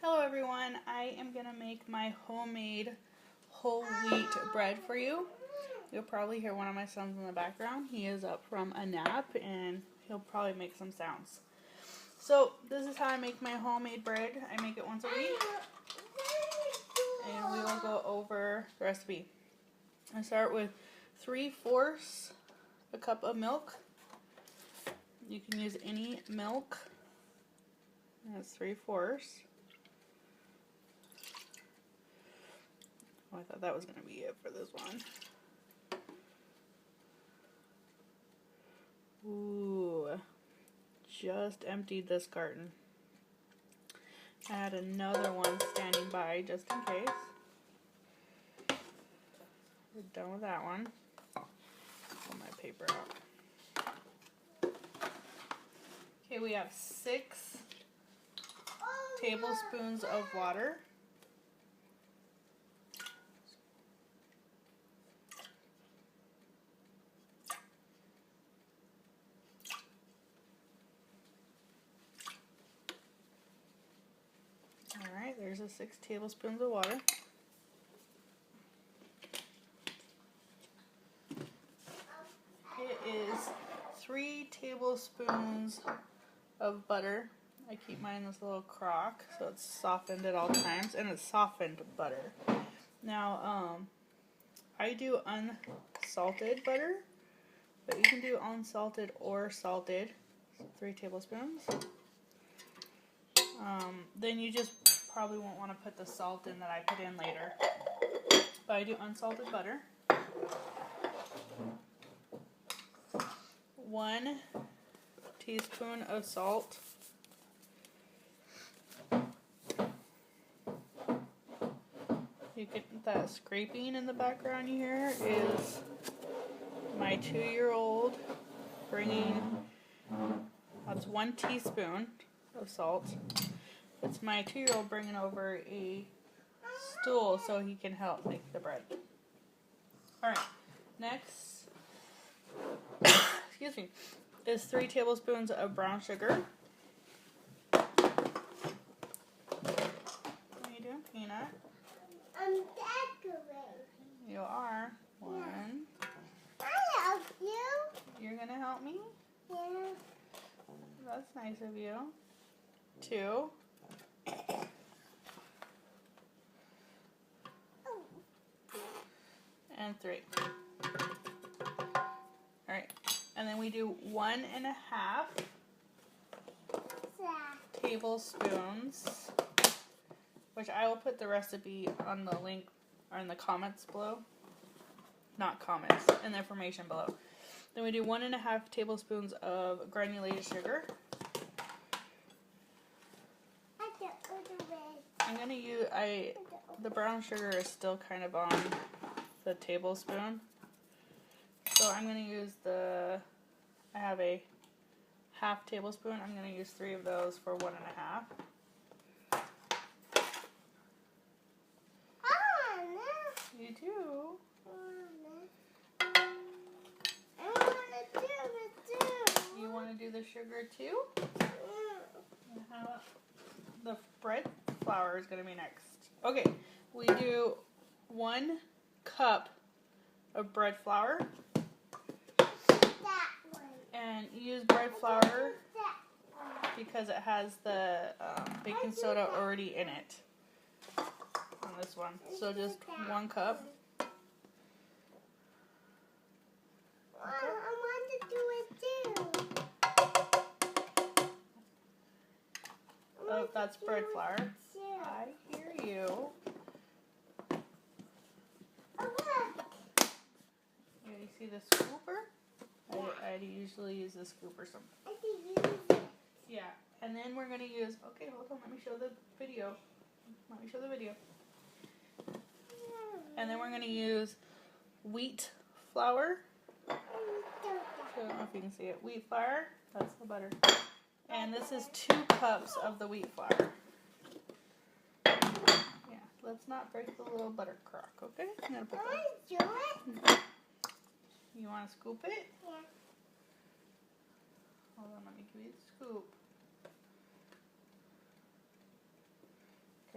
Hello everyone, I am going to make my homemade whole wheat bread for you. You'll probably hear one of my sons in the background. He is up from a nap and he'll probably make some sounds. So this is how I make my homemade bread. I make it once a week and we will go over the recipe. I start with 3/4 a cup of milk. You can use any milk. That's 3/4. Oh, I thought that was going to be it for this one. Ooh, just emptied this carton. I had another one standing by just in case. We're done with that one. Pull my paper out. Okay, we have 6 tablespoons of water. Alright, there's the 6 tablespoons of water. It is 3 tablespoons of butter. I keep mine in this little crock so it's softened at all times, and it's softened butter. Now, I do unsalted butter, but you can do unsalted or salted. So 3 tablespoons. Then you just probably won't want to put the salt in that I put in later. But I do unsalted butter. 1 teaspoon of salt. You get that scraping in the background you hear is my 2-year-old bringing, that's 1 teaspoon of salt. It's my 2-year-old bringing over a stool so he can help make the bread. Alright, next, excuse me, is 3 tablespoons of brown sugar. What are you doing, Peanut? I'm decorating. You are. 1. I'll help you. You're going to help me? Yeah. That's nice of you. 2. And 3. Alright, and then we do 1.5 tablespoons, which I will put the recipe on the link or in the comments below. Not comments, in the information below. Then we do 1.5 tablespoons of granulated sugar. I'm going to use, the brown sugar is still kind of on the tablespoon. So I'm going to use I have a 1/2 tablespoon. I'm going to use 3 of those for 1.5. You do? I want to do it too. You want to do the sugar too? And how about the bread flour is going to be next. Okay, we do 1 cup of bread flour. That one. And you use bread flour because it has the baking soda already in it on this one. So just 1 cup. I want to do it too. Oh, that's bread flour. Too. I hear you. Oh, look. You see the scooper? I usually use the scooper sometimes. I can use it. Yeah, and then we're going to use, okay, hold on, let me show the video. Let me show the video. And then we're going to use wheat flour. I don't know if you can see it. Wheat flour, that's the butter. And this is 2 cups of the wheat flour. Yeah, let's not break the little butter crock, okay? I'm gonna put I want to do it. You want to scoop it? Yeah. Hold on, let me give you the scoop.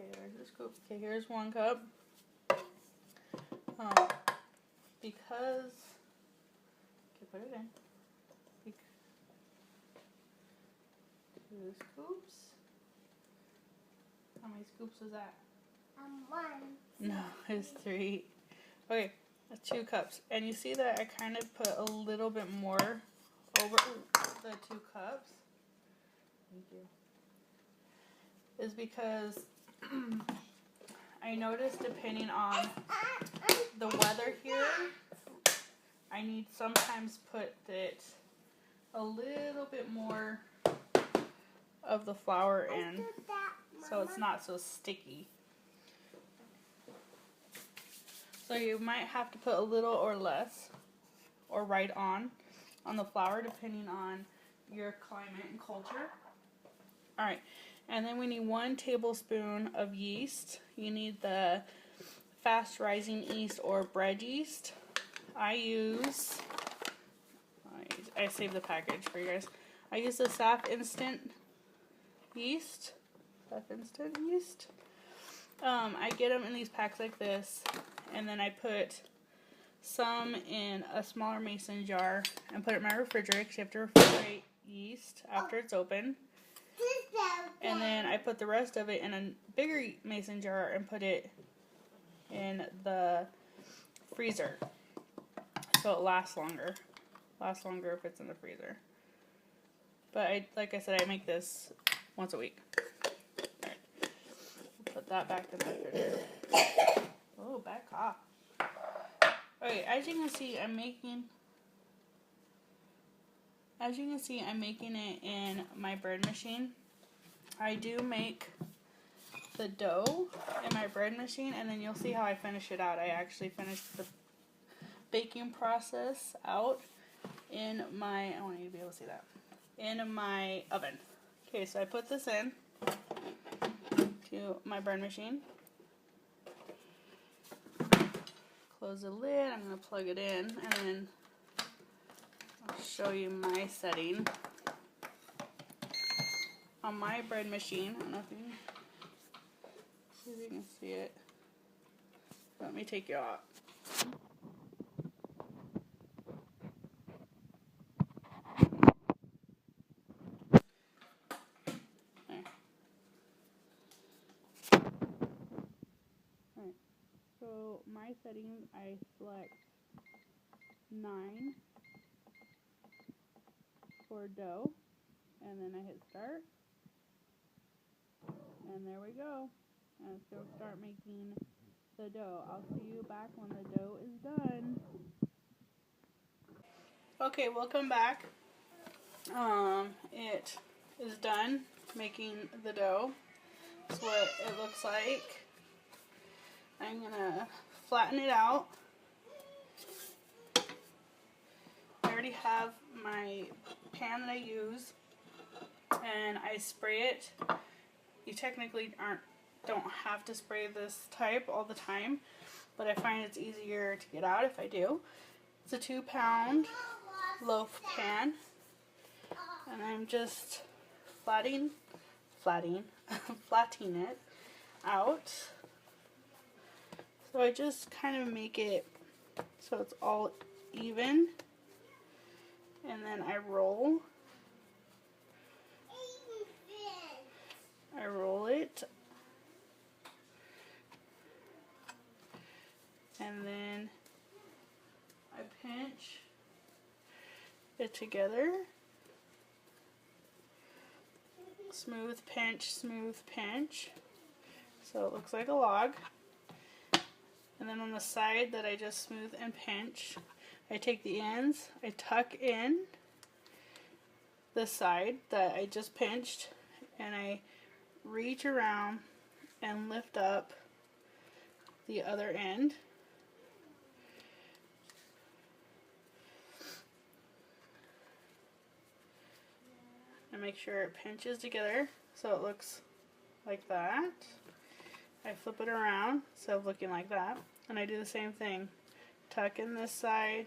Okay, there's the scoop. Okay, here's 1 cup. Because, okay, put it in. 2 scoops. How many scoops was that? 1. No, it's 3. Okay, that's 2 cups. And you see that I kind of put a little bit more over the 2 cups. Thank you. Is because I noticed depending on the weather here, I need sometimes put it a little bit more of the flour in so it's not so sticky. So you might have to put a little or less or right on the flour depending on your climate and culture. Alright, and then we need 1 tablespoon of yeast. You need the fast rising yeast or bread yeast. I saved the package for you guys. I use the Saf Instant yeast. I get them in these packs like this, and then I put some in a smaller mason jar and put it in my refrigerator because you have to refrigerate yeast after it's open. And then I put the rest of it in a bigger mason jar and put it in the freezer so it lasts longer. Lasts longer if it's in the freezer. But like I said, I make this once a week. Alright. Put that back in the refrigerator. Oh, back off. Okay, as you can see, I'm making it in my bread machine. I do make the dough in my bread machine, and then you'll see how I finish it out. I actually finished the baking process out in my, I want you to be able to see that, in my oven. Okay, so I put this in to my bread machine. Close the lid, I'm going to plug it in, and then I'll show you my setting. On my bread machine, I don't know if you can, see if you can see it. Let me take you out. Alright, so my setting, I select 9 for dough, and then I hit start, and there we go. And let's go start making the dough. I'll see you back when the dough is done. Okay, welcome back. It is done making the dough. That's what it looks like. I'm gonna flatten it out. I already have my pan that I use, and I spray it. You technically don't have to spray this type all the time, but I find it's easier to get out if I do. It's a 2-pound loaf pan, and I'm just flattening it out. So I just kind of make it so it's all even, and then I roll it, and then I pinch it together. Smooth pinch, so it looks like a log. And then on the side that I just smooth and pinch, I take the ends, I tuck in the side that I just pinched, and I reach around and lift up the other end. And make sure it pinches together so it looks like that. I flip it around so it's looking like that, and I do the same thing. Tuck in this side,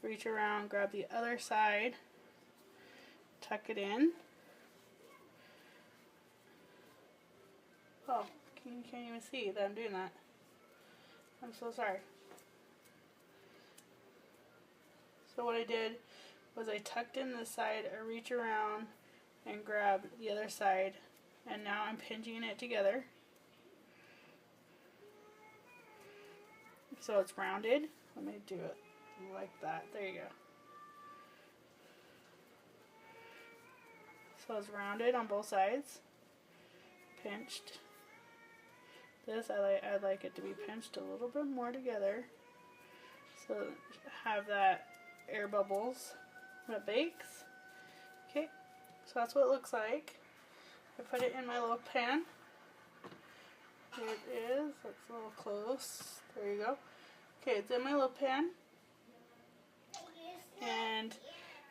reach around, grab the other side, tuck it in. Oh, you can't even see that I'm doing that. I'm so sorry. So what I did was I tucked in this side, I reach around and grab the other side, and now I'm pinching it together. So it's rounded. Let me do it like that. There you go. So it's rounded on both sides. Pinched. This, I like it to be pinched a little bit more together. So have that air bubbles when it bakes. Okay, so that's what it looks like. I put it in my little pan. Here it is. That's a little close. There you go. Okay, it's in my little pan. And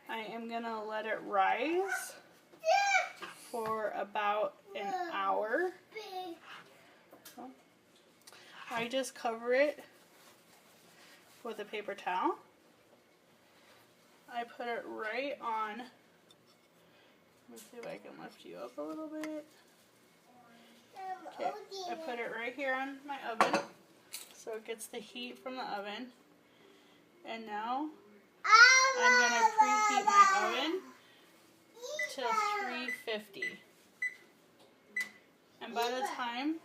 I am going to let it rise for about an hour. So I just cover it with a paper towel. I put it right on. Let me see if I can lift you up a little bit. Okay, I put it right here on my oven so it gets the heat from the oven. And now I'm going to preheat my oven to 350. And by the time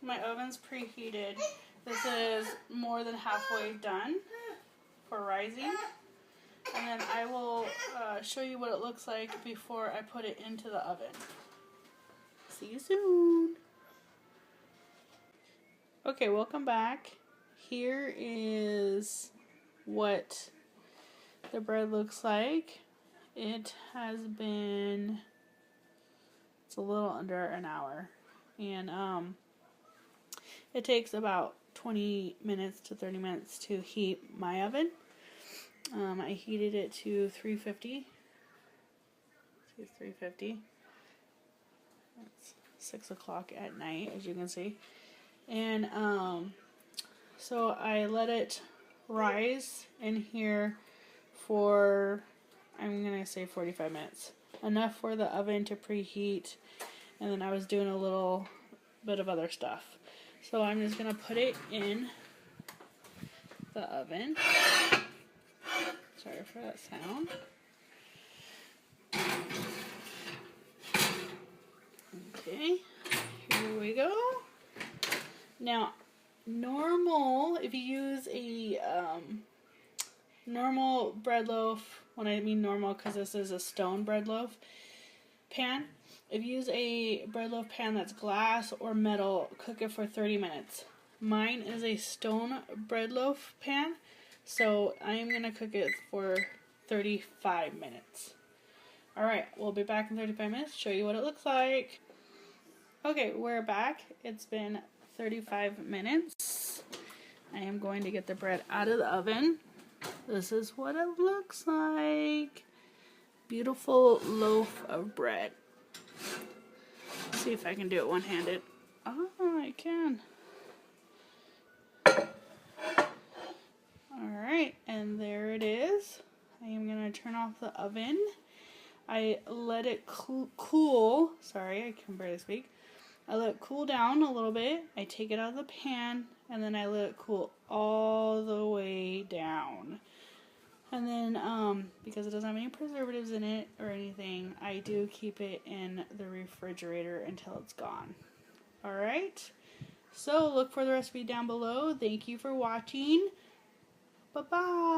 my oven's preheated, this is more than halfway done for rising. And then I will show you what it looks like before I put it into the oven. See you soon. Okay, welcome back. Here is what the bread looks like. It has been, it's a little under an hour. And it takes about 20 minutes to 30 minutes to heat my oven. I heated it to 350. See, 350. It's 6 o'clock at night, as you can see. And so I let it rise in here for, I'm going to say 45 minutes. Enough for the oven to preheat. And then I was doing a little bit of other stuff. So I'm just going to put it in the oven. Sorry for that sound. Okay, here we go. Now, normal, if you use a normal bread loaf, when I mean normal because this is a stone bread loaf pan, if you use a bread loaf pan that's glass or metal, cook it for 30 minutes. Mine is a stone bread loaf pan, so I am going to cook it for 35 minutes. Alright, we'll be back in 35 minutes, show you what it looks like. Okay, we're back. It's been 35 minutes. I am going to get the bread out of the oven. This is what it looks like. Beautiful loaf of bread. Let's see if I can do it one-handed. Oh, I can. Alright, and there it is. I am going to turn off the oven. I let it cool. Sorry, I can barely speak. I let it cool down a little bit. I take it out of the pan, and then I let it cool all the way down. And then, because it doesn't have any preservatives in it or anything, I do keep it in the refrigerator until it's gone. Alright, so look for the recipe down below. Thank you for watching. Bye-bye.